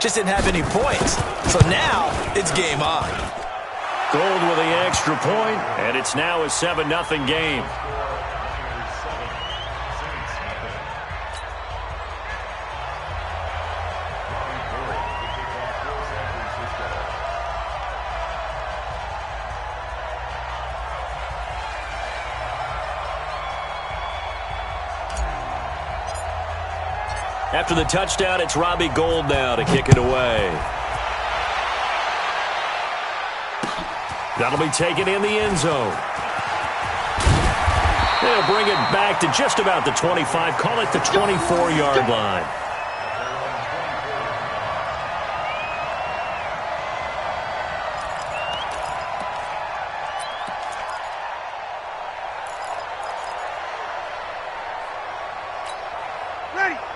just didn't have any points. So now it's game on. Gold with the extra point, and it's now a 7-0 game. After the touchdown, it's Robbie Gould now to kick it away. That'll be taken in the end zone. They'll bring it back to just about the 25, call it the 24-yard line.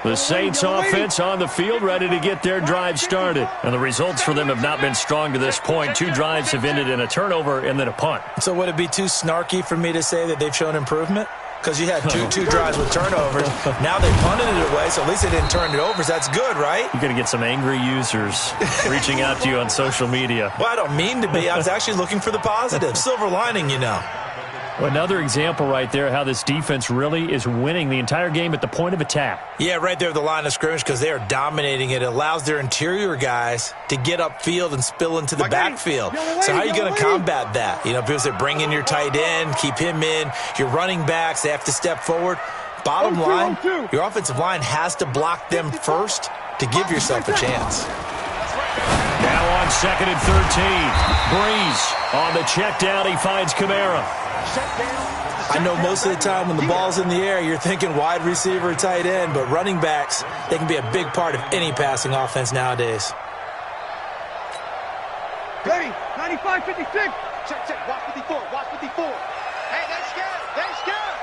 The Saints offense on the field, ready to get their drive started. And the results for them have not been strong to this point. 2 drives have ended in a turnover and then a punt. So would it be too snarky for me to say that they've shown improvement? Because you had two drives with turnovers. Now they punted it away, so at least they didn't turn it over. So that's good, right? You're going to get some angry users reaching out to you on social media. Well, I don't mean to be. I was actually looking for the positive. Silver lining, you know. Well, another example right there how this defense really is winning the entire game at the point of attack. Yeah, right there at the line of scrimmage because they are dominating it. It allows their interior guys to get upfield and spill into the backfield. So how are you going to combat that? You know, people say bring in your tight end, keep him in. Your running backs, they have to step forward. Bottom line, your offensive line has to block them first to give yourself a chance. Now on 2nd and 13. Breeze on the check down. He finds Kamara. I know most of the time when the ball's in the air, you're thinking wide receiver, tight end, but running backs, they can be a big part of any passing offense nowadays. Ready, 95, 56. Check, watch 54, watch 54. Hey, they're scared, they're scared.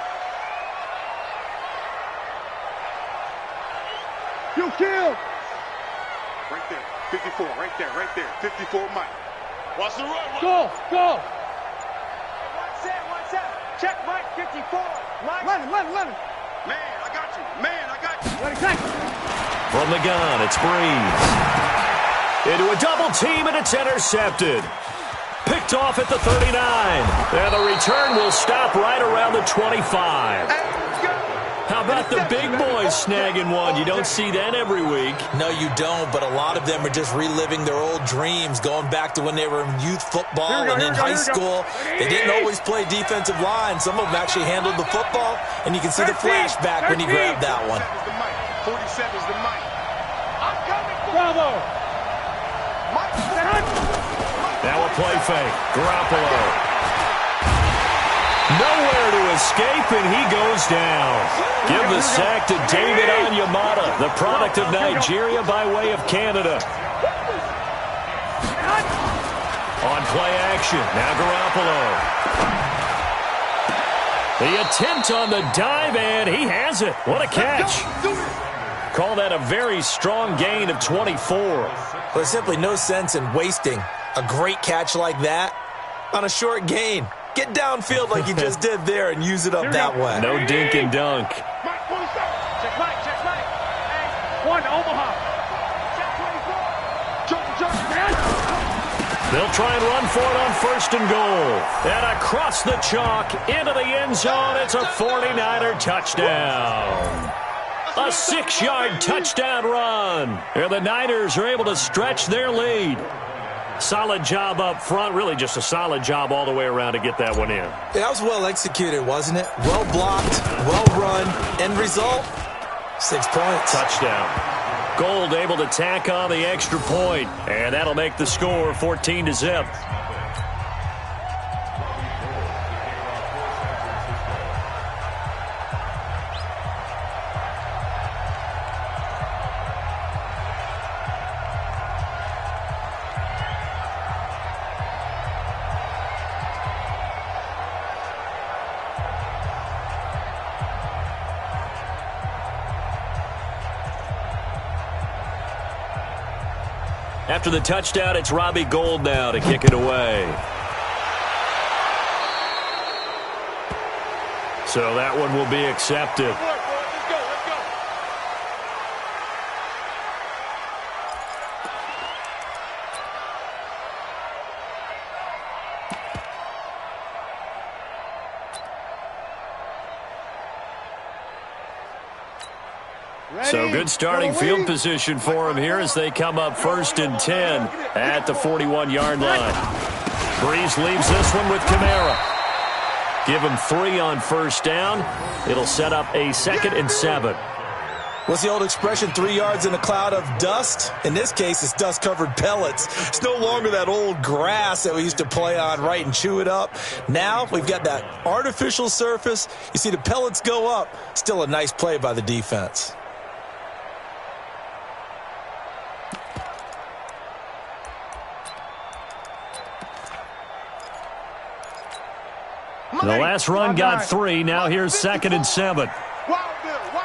You kill. Right there, 54, right there, 54 Mike. Watch the run. Go. Check, Mike, 54. Mike. Let him. Man, I got you. Let him take it. From the gun, it's Breeze. Into a double team, and it's intercepted. Picked off at the 39. And the return will stop right around the 25. How about the big boys snagging one? You don't see that every week. No, you don't, but a lot of them are just reliving their old dreams, going back to when they were in youth football and in high school. They didn't always play defensive line. Some of them actually handled the football, and you can see the flashback when he grabbed that one. 47's the Mike. I'm coming. Bravo. Now a play fake. Garoppolo. Nowhere to escape, and he goes down. Give the sack to David Onyemata, the product of Nigeria by way of Canada. On play action, now Garoppolo. The attempt on the dive, and he has it. What a catch. Call that a very strong gain of 24. Well, there's simply no sense in wasting a great catch like that on a short gain. Get downfield like you just did there and use it up that way. No dink and dunk. Mike 27. Check Mike. Hey, 1 Omaha. Check 24. They'll try and run for it on 1st and goal. And across the chalk into the end zone. It's a 49er touchdown. A 6-yard touchdown run. And the Niners are able to stretch their lead. Solid job up front. Really just a solid job all the way around to get that one in. Yeah, that was well executed, wasn't it? Well blocked, well run. End result, 6 points. Touchdown. Gould able to tack on the extra point. And that'll make the score 14-0. After the touchdown, it's Robbie Gould now to kick it away. So that one will be accepted. So good starting field position for him here as they come up 1st and 10 at the 41-yard line. Breeze leaves this one with Kamara. Give him 3 on 1st down. It'll set up a 2nd and 7. What's the old expression, 3 yards in a cloud of dust? In this case, it's dust-covered pellets. It's no longer that old grass that we used to play on, right, and chew it up. Now we've got that artificial surface. You see the pellets go up. Still a nice play by the defense. The last run got 3. Now here's 2nd and 7.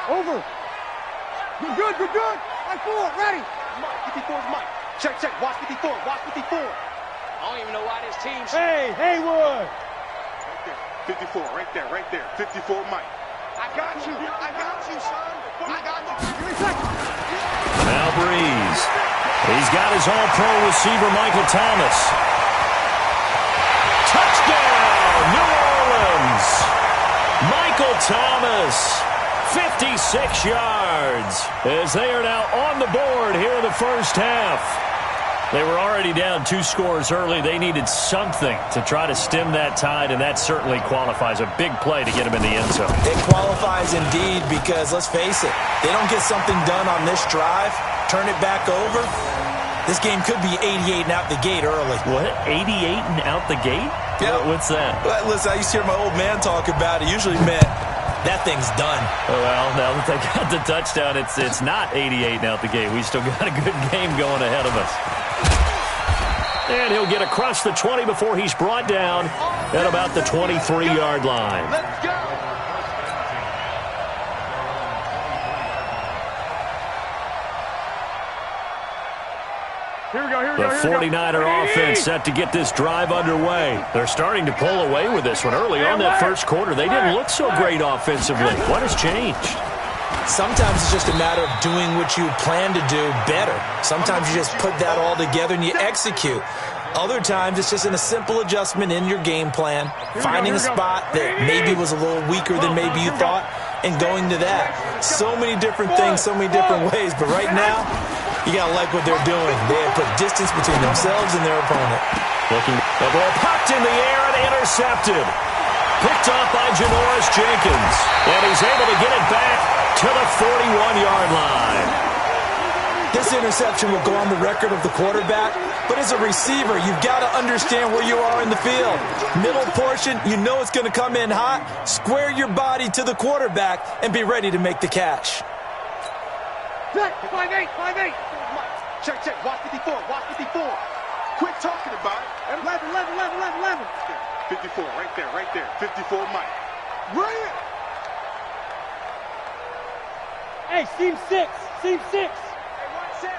Over. You're good, you're good. Right forward, ready. Mike, 54's Mike. Check, check. Watch 54, watch 54. I don't even know why this team's... Hey, Haywood. Right there, 54, right there, right there. 54 Mike. I got you, son. I got you. Give me a second. Now Breeze. He's got his all-pro receiver, Michael Thomas. Touchdown, New Orleans. Michael Thomas. 56 yards as they are now on the board here in the first half. They were already down 2 scores early. They needed something to try to stem that tide, and that certainly qualifies. A big play to get them in the end zone. It qualifies indeed because, let's face it, they don't get something done on this drive, turn it back over, this game could be 88 and out the gate early. What? 88 and out the gate? Yeah. What's that? Well, listen, I used to hear my old man talk about it. Usually meant that thing's done. Well, now that they got the touchdown, it's not 88 out the gate. We still got a good game going ahead of us. And he'll get across the 20 before he's brought down at about the 23-yard line. Let's go. Here we go, here we go, The 49er offense set to get this drive underway. They're starting to pull away with this one. Early on that first quarter, they didn't look so great offensively. What has changed? Sometimes it's just a matter of doing what you plan to do better. Sometimes you just put that all together and you execute. Other times it's just in a simple adjustment in your game plan, finding a spot that maybe was a little weaker than maybe you thought, and going to that. So many different things, so many different ways. But right now, you got to like what they're doing. They have put distance between themselves and their opponent. Looking, the ball popped in the air and intercepted. Picked off by Janoris Jenkins. And he's able to get it back to the 41-yard line. This interception will go on the record of the quarterback, but as a receiver, you've got to understand where you are in the field. Middle portion, you know it's going to come in hot. Square your body to the quarterback and be ready to make the catch. Check, 5-8, 5-8. Check, check. Watch 54, watch 54. Quit talking about it. 11, 11, 11, 11, 11. 54, right there, right there. 54 Mike. Bring it. Hey, seam 6, seam 6.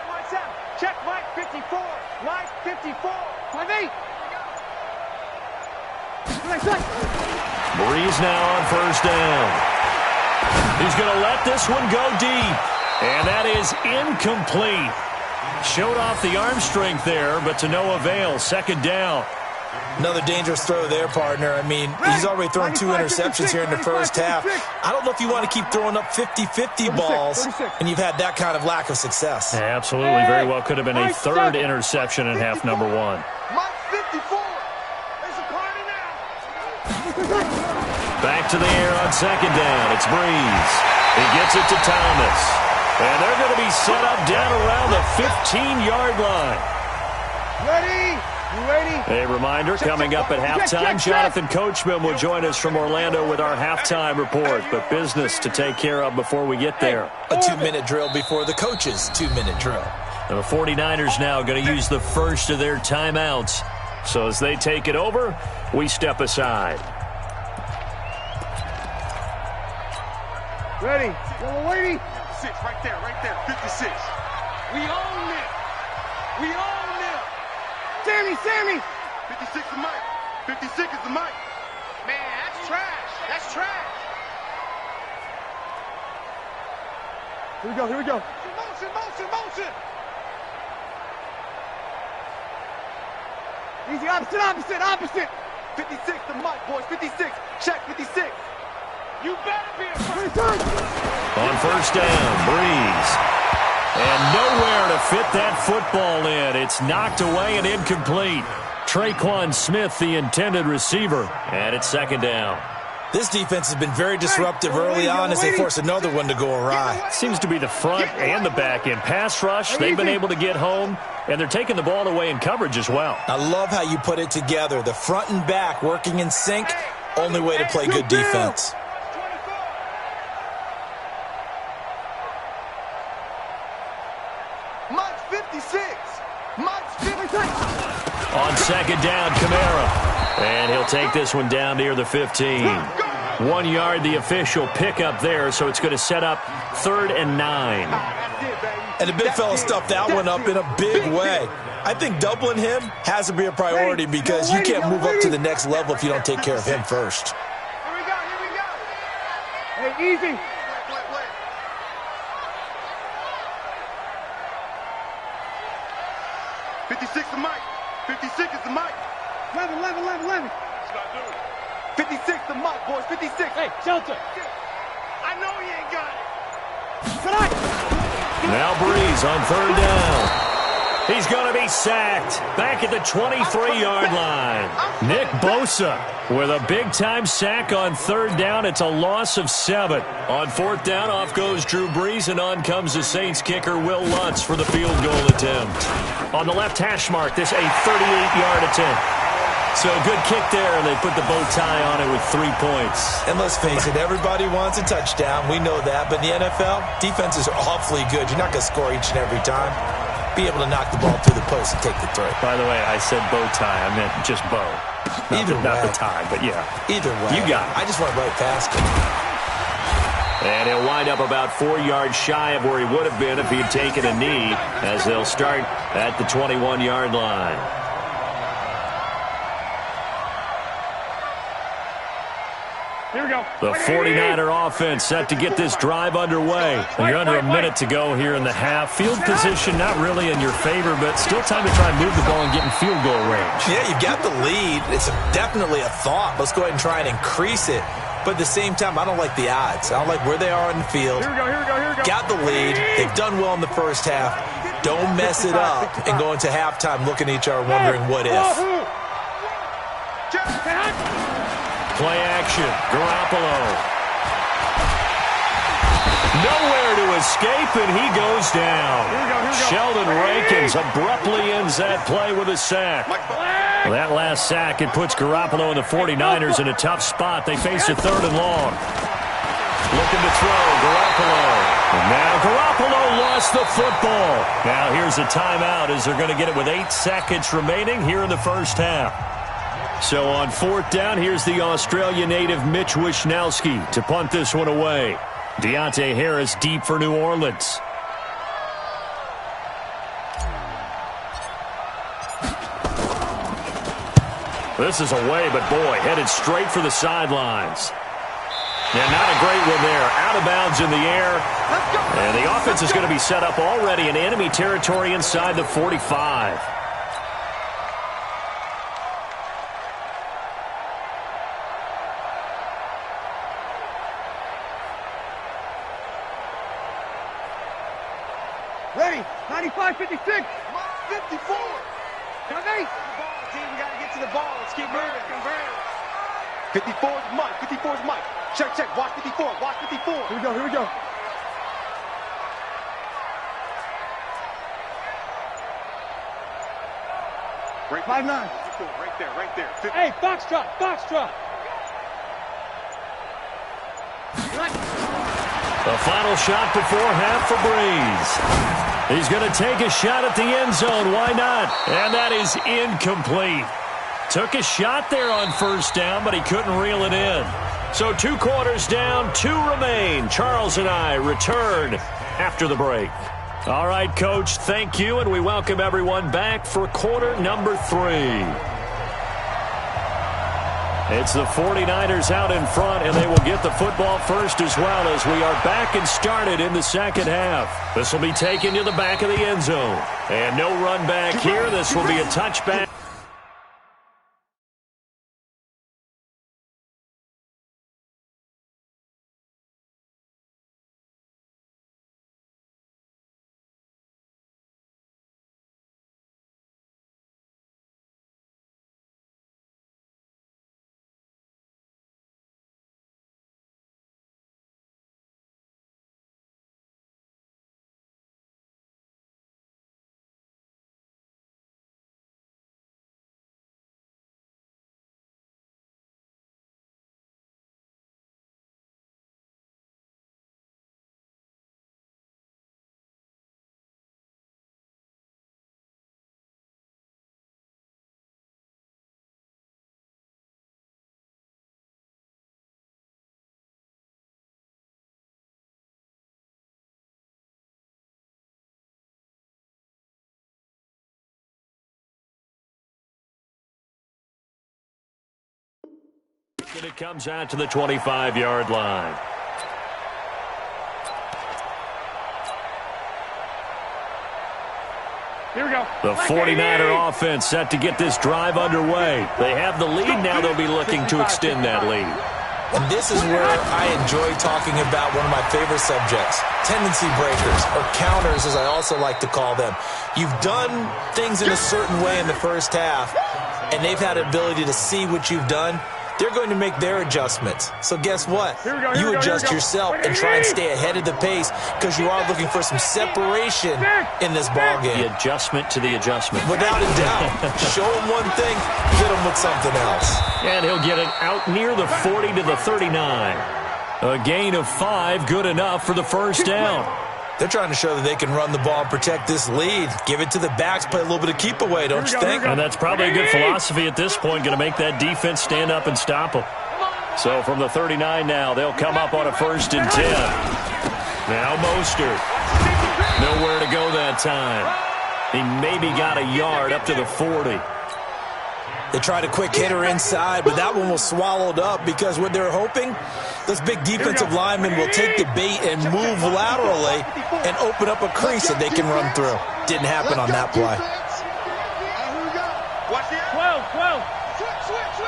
One set. Check Mike 54. Mike 54. 5-8. Breeze now on first down. He's going to let this one go deep. And that is incomplete. Showed off the arm strength there, but to no avail. 2nd down. Another dangerous throw there, partner. I mean, he's already thrown 2 interceptions here in the first half. I don't know if you want to keep throwing up 50-50 balls, and you've had that kind of lack of success. Yeah, absolutely. Very well could have been a 3rd interception in half number 1. Mike 54. There's a party now. Back to the air on 2nd down. It's Breeze. He gets it to Thomas. And they're going to be set up down around the 15-yard line. Ready? You ready? A reminder, coming up at halftime, Jonathan Coachman will join us from Orlando with our halftime report. But business to take care of before we get there. A 2-minute drill before the coach's 2-minute drill. And the 49ers now going to use the first of their timeouts. So as they take it over, we step aside. Ready? Yellow lady? 56, right there, 56. We own it. We own it. Sammy. 56 is Mike. 56 is the Mike. Man, that's trash. That's trash. Here we go. Motion. Easy, opposite. 56 to Mike, boys. 56. Check 56. You better be On first down, Breeze. And nowhere to fit that football in. It's knocked away and incomplete. Traquan Smith, the intended receiver, and it's second down. This defense has been very disruptive early on as they force another one to go awry. Seems to be the front and the back end. Pass rush, they've been able to get home, and they're taking the ball away in coverage as well. I love how you put it together. The front and back working in sync, only way to play good defense. Mike's 56. Mike's 56. On second down, Kamara. And he'll take this one down near the 15. 1 yard, the official pickup there, so it's going to set up 3rd and 9. And the big fella stuffed that one up in a big way. I think doubling him has to be a priority because you can't move up to the next level if you don't take care of him first. Here we go. Here we go. Hey, easy. Play. 56 to Mike. 56 is the Mike. 11. That's what I do. 56 to Mike, boys. 56. Hey, shelter. I know he ain't got it. Tonight. Now Breeze on 3rd down. He's going to be sacked back at the 23-yard line. Nick Bosa with a big-time sack on 3rd down. It's a loss of 7. On 4th down, off goes Drew Brees, and on comes the Saints kicker, Will Lutz, for the field goal attempt. On the left hash mark, this a 38-yard attempt. So good kick there, and they put the bow tie on it with 3 points. And let's face it, everybody wants a touchdown. We know that. But in the NFL, defenses are awfully good. You're not going to score each and every time. Be able to knock the ball through the post and take the throw. By the way, I said bow tie. I meant just bow. Not the tie, but yeah. Either way. You got it. I just went right past it. And he'll wind up about 4 yards shy of where he would have been if he had taken a knee, as they'll start at the 21-yard line. Here we go. The 49er offense set to get this drive underway. And you're under a minute to go here in the half. Field position not really in your favor, but still time to try and move the ball and get in field goal range. Yeah, you've got the lead. It's definitely a thought. Let's go ahead and try and increase it. But at the same time, I don't like the odds. I don't like where they are in the field. Here we go. Got the lead. They've done well in the first half. Don't mess it up and go into halftime looking at each other wondering what if. Play action. Garoppolo. Nowhere to escape, and he goes down. Here we go. Sheldon Rankins abruptly ends that play with a sack. Well, that last sack, it puts Garoppolo and the 49ers in a tough spot. They face a 3rd and long. Looking to throw, Garoppolo. And now Garoppolo lost the football. Now here's a timeout as they're going to get it with 8 seconds remaining here in the first half. So on 4th down, here's the Australia native Mitch Wishnowsky to punt this one away. Deontay Harris deep for New Orleans. This is away, but boy, headed straight for the sidelines. And not a great one there. Out of bounds in the air. And the offense is going to be set up already in enemy territory inside the 45. Ready. 95, 56. 54. Come on, Team, we got to get to the ball. Let's keep moving. 54 is Mike. 54 is Mike. Check. Watch 54. Watch 54. Here we go. Right 5'9". Right there. 50. Hey, foxtrot. The final shot before half for Breeze. He's going to take a shot at the end zone. Why not? And that is incomplete. Took a shot there on first down, but he couldn't reel it in. So 2 quarters down, 2 remain. Charles and I return after the break. All right, Coach, thank you, and we welcome everyone back for quarter number 3. It's the 49ers out in front, and they will get the football first as well as we are back and started in the second half. This will be taken to the back of the end zone. And no run back here. This will be a touchback. And it comes out to the 25-yard line. Here we go. The 49er offense set to get this drive underway. They have the lead. Now they'll be looking to extend that lead. And this is where I enjoy talking about one of my favorite subjects, tendency breakers, or counters as I also like to call them. You've done things in a certain way in the first half, and they've had the ability to see what you've done. They're going to make their adjustments. So guess what? You adjust yourself and try and stay ahead of the pace because you are looking for some separation in this ballgame. The adjustment to the adjustment. Without a doubt. Show him one thing, hit him with something else. And he'll get it out near the 40 to the 39. A gain of 5, good enough for the first down. They're trying to show that they can run the ball and protect this lead. Give it to the backs, play a little bit of keep away, don't you think? And that's probably a good philosophy at this point, going to make that defense stand up and stop them. So from the 39 now, they'll come up on a 1st and 10. Now Mostert. Nowhere to go that time. He maybe got a yard up to the 40. They tried a quick hitter inside, but that one was swallowed up because what they're hoping, those big defensive linemen will take the bait and move laterally and open up a crease that they can run through. Didn't happen on that play. 12. Switch.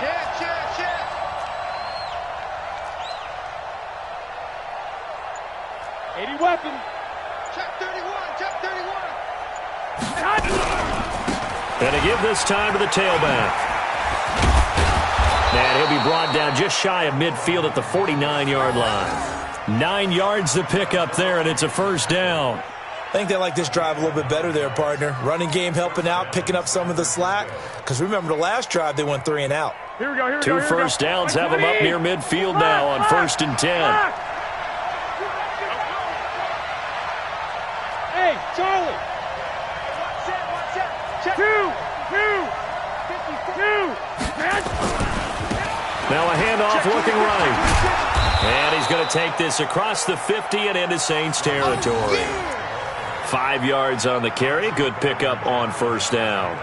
Check. 80 weapons. Check 31. And to give this time to the tailback. And he'll be brought down just shy of midfield at the 49-yard line. 9 yards to pick up there, and it's a first down. I think they like this drive a little bit better there, partner. Running game helping out, picking up some of the slack. Because remember the last drive, they went 3 and out. Here we go. 2 first downs have them up near midfield now on 1st and 10. Hey, Charlie. Check. 2. Now a handoff looking right. And he's going to take this across the 50 and into Saints territory. 5 yards on the carry. Good pickup on first down.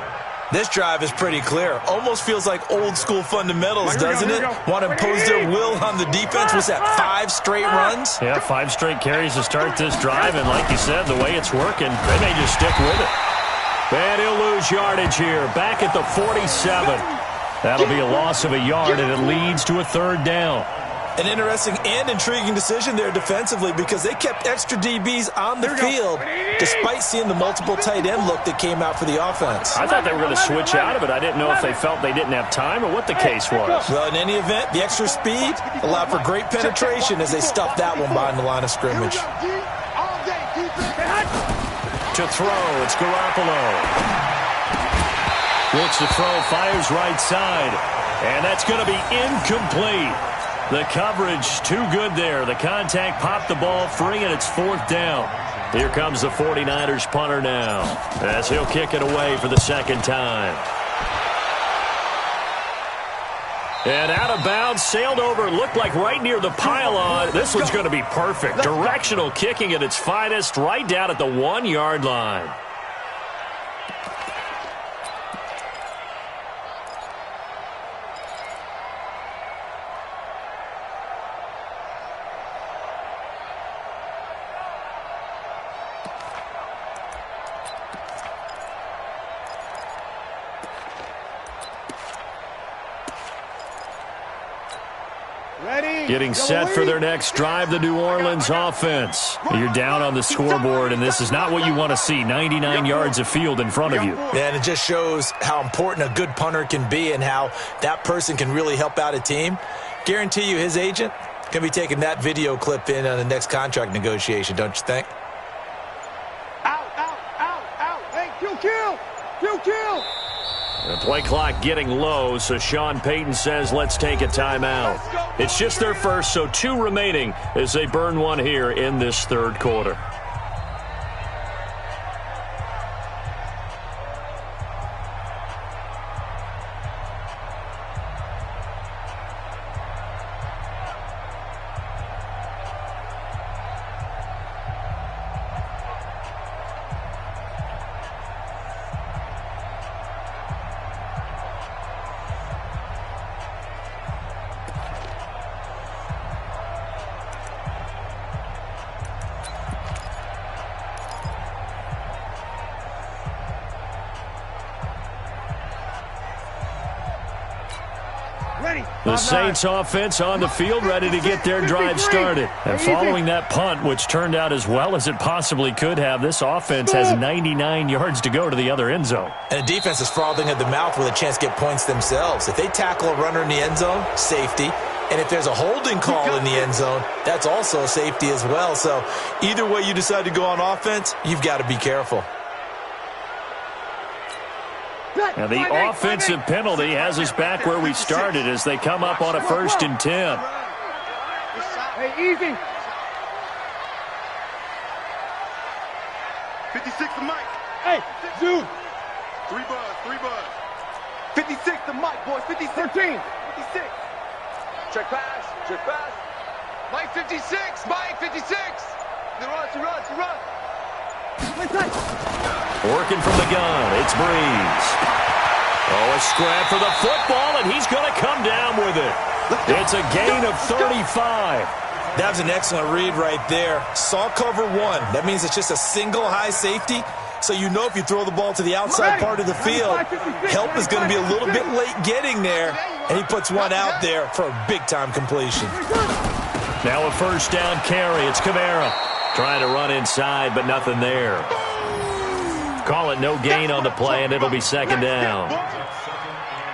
This drive is pretty clear. Almost feels like old school fundamentals, doesn't it? Want to impose their will on the defense. Was that 5 straight runs? Yeah, 5 straight carries to start this drive. And like you said, the way it's working, they may just stick with it. And he'll lose yardage here. Back at the 47. That'll be a loss of a yard, and it leads to a 3rd down. An interesting and intriguing decision there defensively because they kept extra DBs on the field despite seeing the multiple tight end look that came out for the offense. I thought they were going to switch out of it. I didn't know if they felt they didn't have time or what the case was. Well, in any event, the extra speed allowed for great penetration as they stuffed that one behind the line of scrimmage. To throw, it's Garoppolo. Looks to throw, fires right side. And that's going to be incomplete. The coverage too good there. The contact popped the ball free, and it's 4th down. Here comes the 49ers punter now as he'll kick it away for the 2nd time. And out of bounds, sailed over, looked like right near the pylon. This one's going to be perfect. Directional kicking at its finest, right down at the 1-yard line. Getting set for their next drive, the New Orleans offense. You're down on the scoreboard, and this is not what you want to see. 99 yards of field in front of you. Yeah, and it just shows how important a good punter can be and how that person can really help out a team. Guarantee you his agent can be taking that video clip in on the next contract negotiation, don't you think? Out. Hey, kill. The play clock getting low, so Sean Payton says let's take a timeout. It's just their first, so 2 remaining as they burn one here in this 3rd quarter. The Saints offense on the field, ready to get their drive started. And following that punt, which turned out as well as it possibly could have, this offense has 99 yards to go to the other end zone. And the defense is frothing at the mouth with a chance to get points themselves. If they tackle a runner in the end zone, safety. And if there's a holding call in the end zone, that's also a safety as well. So either way you decide to go on offense, you've got to be careful. And the offensive penalty has us back where we started as they come up on a 1st and 10. Hey, easy. 56 to Mike. Hey, Zoom. 3 buzz. 56 to Mike, boys. 56. 13. 56. Check pass. Mike 56. Mike 56. He runs. Working from the gun, it's Breeze. Oh, a scrap for the football, and he's going to come down with it. It's a gain of 35. That was an excellent read right there. Saw cover 1. That means it's just a single high safety. So you know if you throw the ball to the outside part of the field, help is going to be a little bit late getting there. And he puts one out there for a big-time completion. Now a 1st down carry. It's Kamara. Trying to run inside, but nothing there. Call it no gain on the play, and it'll be 2nd down.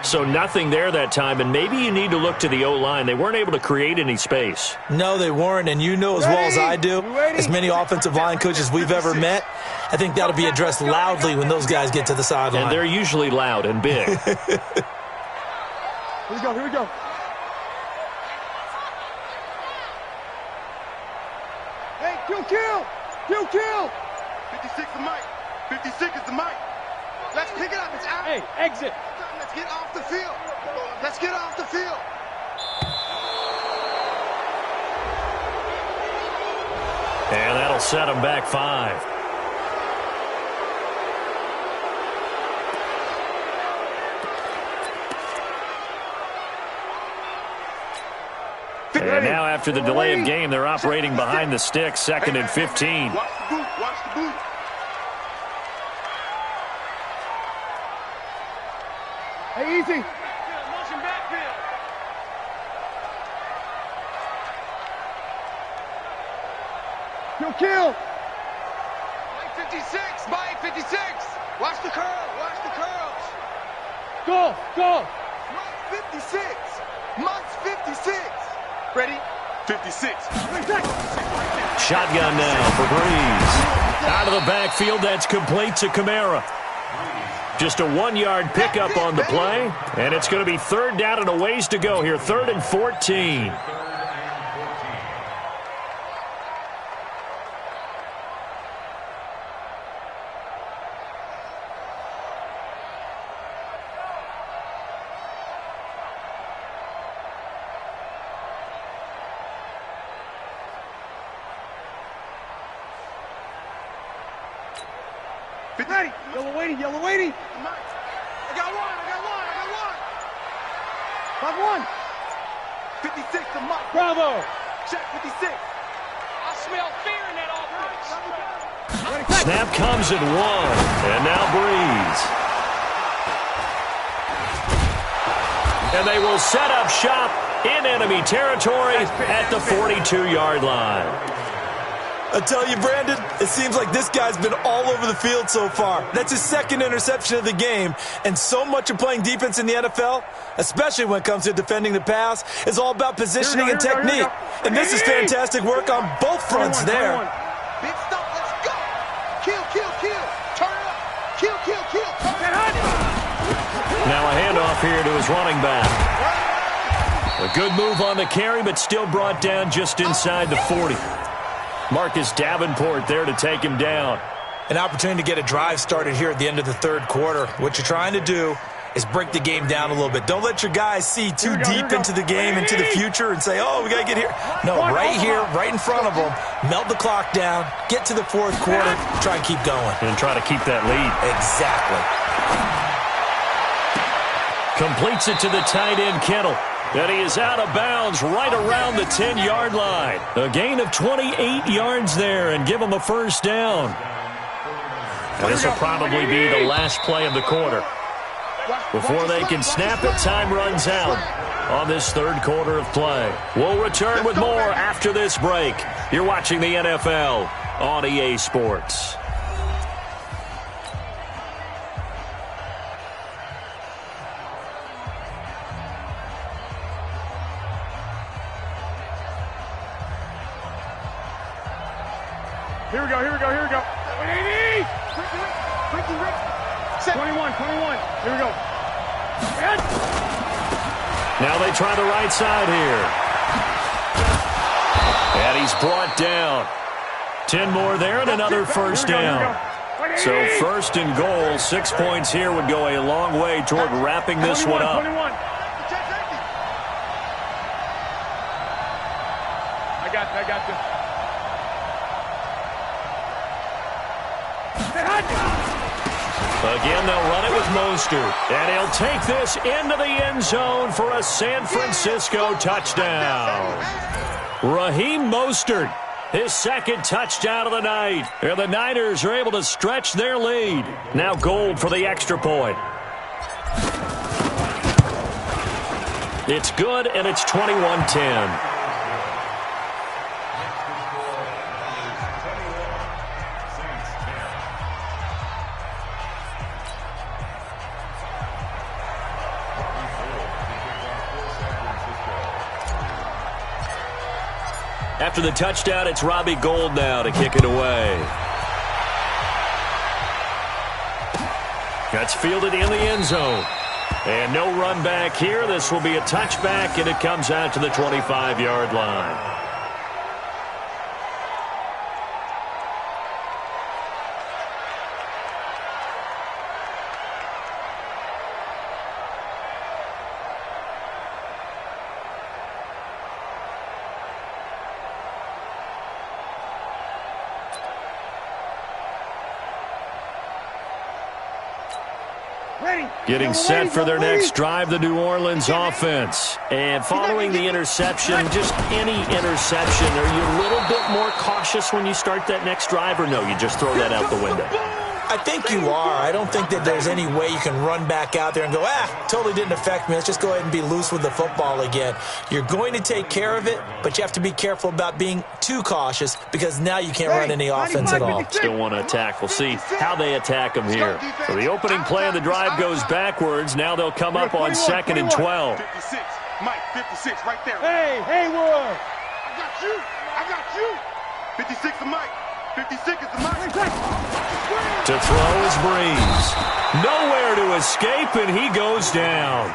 So nothing there that time, and maybe you need to look to the O-line. They weren't able to create any space. No, they weren't, and you know as well as I do, as many offensive line coaches we've ever met, I think that'll be addressed loudly when those guys get to the sideline. And they're usually loud and big. Here we go. Hey, kill. 56 to Mike. 56 is to Mike. Let's pick it up. It's out. Hey, exit. Let's get off the field. And that'll set them back 5. And now after the delay of game, they're operating behind the sticks, 2nd and 15. Watch the boot. Hey, easy. Motion backfield. Kill. Mike 56. Watch the curls. Go. Mike's 56. Ready? 56. Shotgun now for Breeze. Out of the backfield, that's complete to Kamara. Just a 1-yard pickup on the play, and it's going to be 3rd down and a ways to go here, 3rd and 14. Ready. Yellow waiting. I got one. 5-1. 56 to Mike. Bravo. Check 56. I smell fear in that offense. Snap comes at 1, and now Breeze. And they will set up shop in enemy territory at the 42-yard line. I tell you, Brandon, it seems like this guy's been all over the field so far. That's his 2nd interception of the game. And so much of playing defense in the NFL, especially when it comes to defending the pass, is all about positioning and technique. And this is fantastic work on both fronts there. Big stop. Let's go. Kill. Turn it up. Kill. Now a handoff here to his running back. A good move on the carry, but still brought down just inside the 40. Marcus Davenport there to take him down. An opportunity to get a drive started here at the end of the 3rd quarter. What you're trying to do is break the game down a little bit. Don't let your guys see too deep into the game, into the future, and say, oh, we got to get here. No, right here, right in front of them, melt the clock down, get to the 4th quarter, try and keep going. And try to keep that lead. Exactly. Completes it to the tight end, Kittle. And he is out of bounds right around the 10-yard line. A gain of 28 yards there and give him a 1st down. And this will probably be the last play of the quarter. Before they can snap it, time runs out on this third quarter of play. We'll return with more after this break. You're watching the NFL on EA Sports. Here we go. 180! 21. Here we go. Now they try the right side here. And he's brought down. 10 more there and another first down. So first and goal, 6 points here would go a long way toward wrapping this one up. 21. I got this. Again, they'll run it with Mostert. And he'll take this into the end zone for a San Francisco touchdown. Raheem Mostert, his second touchdown of the night. And the Niners are able to stretch their lead. Now Gold for the extra point. It's good, and it's 21-10. After the touchdown, it's Robbie Gould now to kick it away. That's fielded in the end zone. And no run back here. This will be a touchback, and it comes out to the 25-yard line. Getting set for their next drive, the New Orleans offense. And following the interception, just any interception, are you a little bit more cautious when you start that next drive, or no, you just throw that out the window? I think you are. I don't think that there's any way you can run back out there and go, totally didn't affect me. Let's just go ahead and be loose with the football again. You're going to take care of it, but you have to be careful about being too cautious because now you can't run any offense at all. Still want to attack. We'll see how they attack them here. So the opening play of the drive goes backwards. Now they'll come up on 2nd and 12. 56. Mike, 56 right there. Hey, Wood. I got you. 56 to Mike. 56 is the Mike. To throw is Breeze. Nowhere to escape, and he goes down.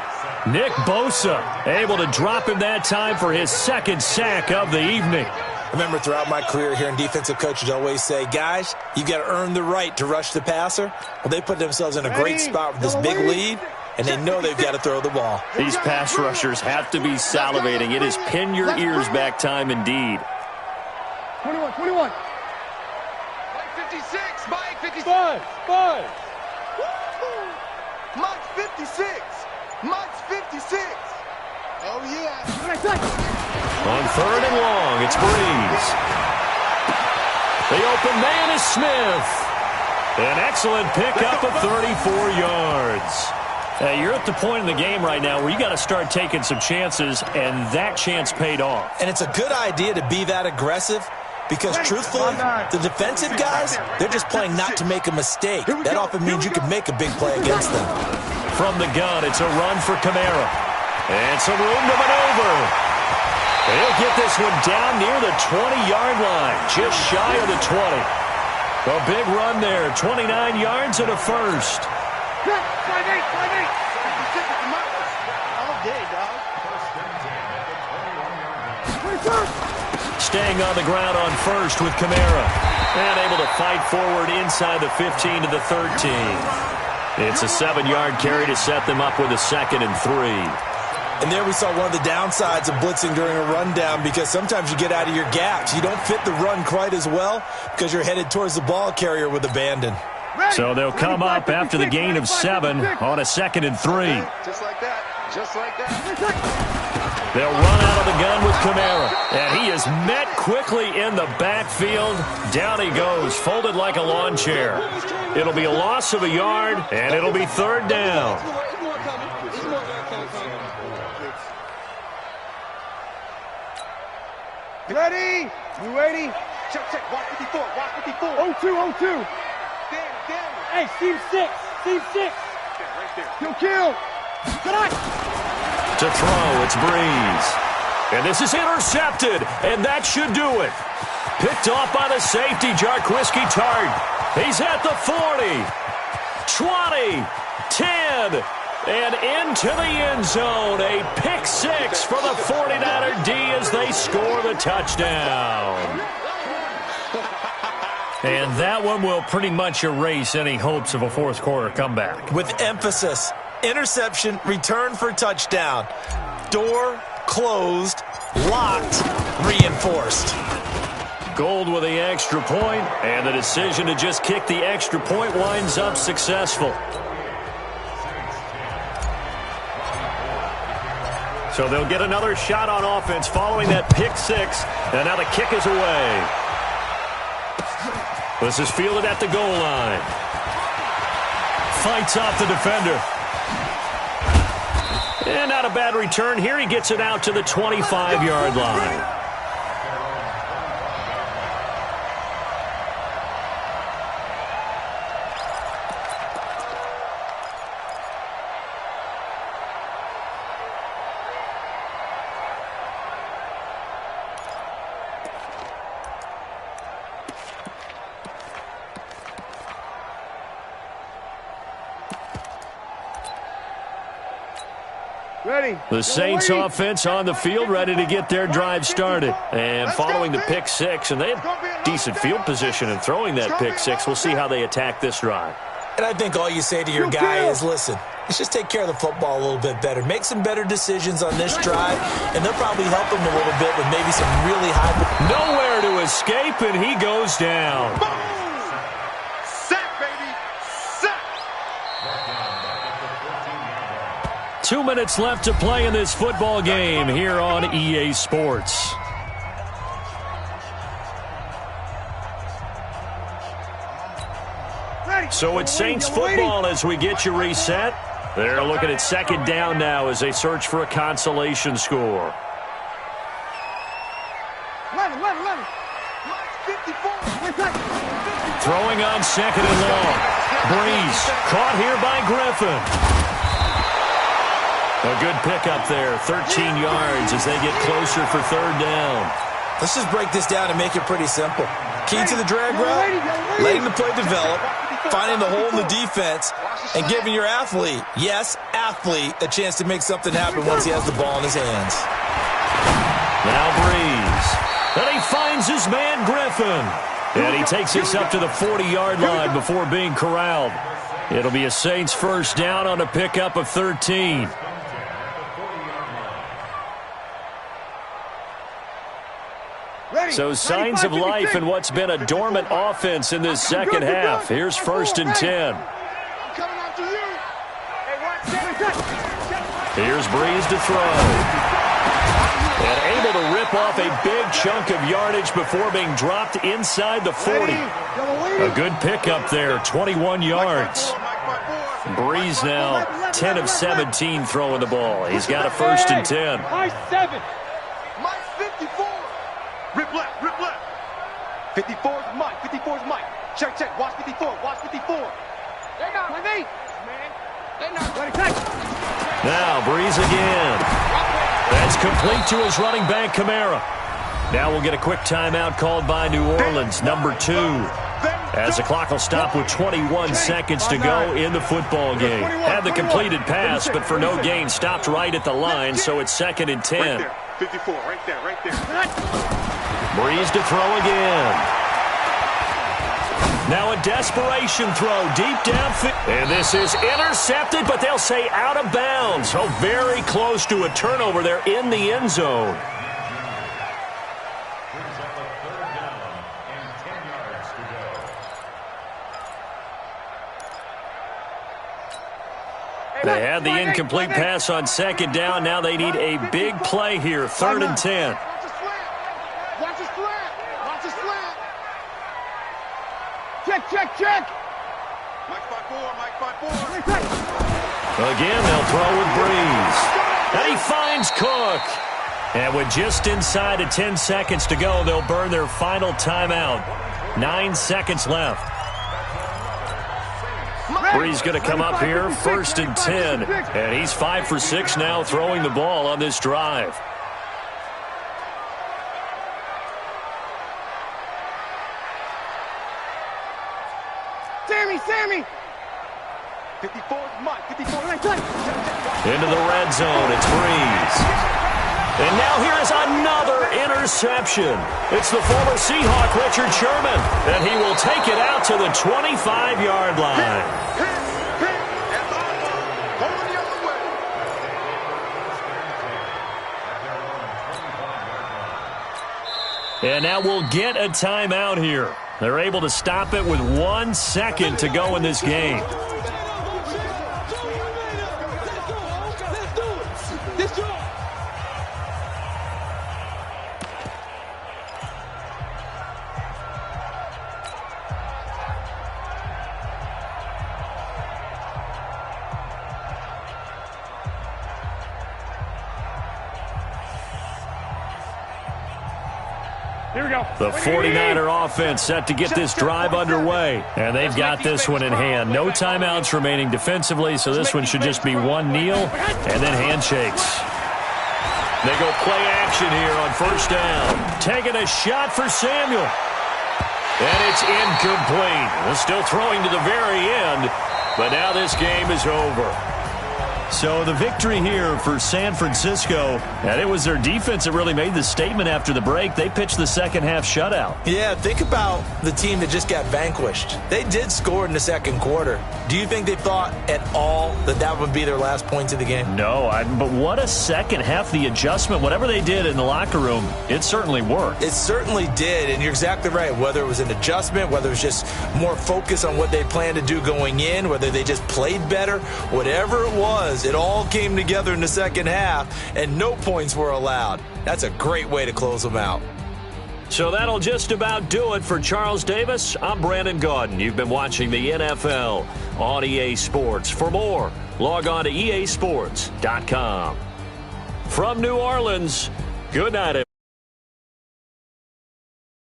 Nick Bosa able to drop him that time for his second sack of the evening. I remember throughout my career here in defensive coaches always say, guys, you got to earn the right to rush the passer. Well, they put themselves in a great spot with this big lead, and they know they've got to throw the ball. These pass rushers have to be salivating. It is pin your ears back time indeed. 21. Mike 56. Mike 56. Five. Mike's 56. Mike's 56. Oh, yeah. On 3rd and long, it's Breeze. The open man is Smith. An excellent pickup of 34 yards. You're at the point in the game right now where you got to start taking some chances, and that chance paid off. And it's a good idea to be that aggressive because, truthfully, the defensive guys, they're just playing not to make a mistake. That often means you can make a big play against them. From the gun, it's a run for Kamara. And some room to maneuver. He'll get this one down near the 20-yard line, just shy of the 20. A big run there, 29 yards and a first. 5-8. All day, dog. Staying on the ground on first with Kamara. And able to fight forward inside the 15 to the 13. It's a 7-yard carry to set them up with a 2nd and 3. And there we saw one of the downsides of blitzing during a rundown because sometimes you get out of your gaps. You don't fit the run quite as well because you're headed towards the ball carrier with abandon. So they'll come up after the gain of 7 on a 2nd and 3. Just like that. They'll run out of the gun with Kamara. And he is met quickly in the backfield. Down he goes, folded like a lawn chair. It'll be a loss of a yard, and it'll be 3rd down. more coming. There's more coming. Ready? You ready? Check, check. Watch 54. Watch 54. 0-2, 0-2. Damn. Hey, Steve 6. Steve 6. Right there. Kill. Good eye. To throw, it's Breeze. And this is intercepted, and that should do it. Picked off by the safety, Jarquiski Tart. He's at the 40, 20, 10, and into the end zone. A pick six for the 49er D as they score the touchdown. And that one will pretty much erase any hopes of a fourth quarter comeback. With emphasis, interception, return for touchdown. Door closed, locked, reinforced. Gold with the extra point, and the decision to just kick the extra point winds up successful. So they'll get another shot on offense following that pick six, and now the kick is away. This is fielded at the goal line. Fights off the defender. And not a bad return here. He gets it out to the 25-yard line. Ready. The Saints offense on the field, ready to get their drive started. And following the pick six, and they have decent field position in throwing that pick six. We'll see how they attack this drive. And I think all you say to your guy is, listen, let's just take care of the football a little bit better. Make some better decisions on this drive, and they'll probably help him a little bit with maybe some really high... Nowhere to escape, and he goes down. Sack, baby. Sack. 2 minutes left to play in this football game here on EA Sports. So it's Saints football as we get you reset. They're looking at second down now as they search for a consolation score. 11. Throwing on second and long. Breeze caught here by Griffin. A good pickup there, 13 yards as they get closer for third down. Let's just break this down and make it pretty simple. Key to the drag route, letting the play develop, finding the hole in the defense, and giving your athlete, yes, athlete, a chance to make something happen once he has the ball in his hands. Now Breeze. And he finds his man Griffin. And he takes this up to the 40-yard line before being corralled. It'll be a Saints first down on a pickup of 13. So signs of life in what's been a dormant offense in this second half. Here's first and 10. Here's Breeze to throw. And able to rip off a big chunk of yardage before being dropped inside the 40. A good pickup there, 21 yards. Breeze now 10 of 17 throwing the ball. He's got a first and 10. High 7. Mike 54. Rip left, rip left. 54 is Mike, 54 is Mike. Check, check, watch 54, watch 54. They're not with me, man. They're not ready. Now Breeze again. That's complete to his running back, Kamara. Now we'll get a quick timeout called by New Orleans, number 2. As the clock will stop with 21 seconds to go in the football game. Had the completed pass, but for no gain, stopped right at the line, so it's second and 10. Right there, 54, right there, right there. Breeze to throw again. Now a desperation throw deep downfield. And this is intercepted, but they'll say out of bounds. So very close to a turnover there in the end zone. They had the incomplete pass on second down. Now they need a big play here, third and 10. Watch the slant. Watch the slant. Check. Mike 54, Mike 54. Again, they'll throw with Breeze. And he finds Cook. And with just inside of 10 seconds to go, they'll burn their final timeout. 9 seconds left. Breeze going to come up here, 1st and 10. And he's 5 for 6 now throwing the ball on this drive. Sammy! 54, Mike, 54. Into the red zone, it's Breeze. And now here is another interception. It's the former Seahawk, Richard Sherman, and he will take it out to the 25-yard line. And now we'll get a timeout here. They're able to stop it with 1 second to go in this game. Here we go. The 49er offense set to get this drive underway. And they've got this one in hand. No timeouts remaining defensively, so this one should just be one kneel and then handshakes. They go play action here on 1st down. Taking a shot for Samuel. And it's incomplete. They're still throwing to the very end, but now this game is over. So the victory here for San Francisco, and it was their defense that really made the statement after the break. They pitched the second-half shutout. Yeah, think about the team that just got vanquished. They did score in the second quarter. Do you think they thought at all that that would be their last points of the game? No, but what a second half. The adjustment, whatever they did in the locker room, it certainly worked. It certainly did, and you're exactly right. Whether it was an adjustment, whether it was just more focus on what they planned to do going in, whether they just played better, whatever it was, it all came together in the second half, and no points were allowed. That's a great way to close them out. So that'll just about do it for Charles Davis. I'm Brandon Gaudin. You've been watching the NFL on EA Sports. For more, log on to easports.com. From New Orleans, good night, everyone.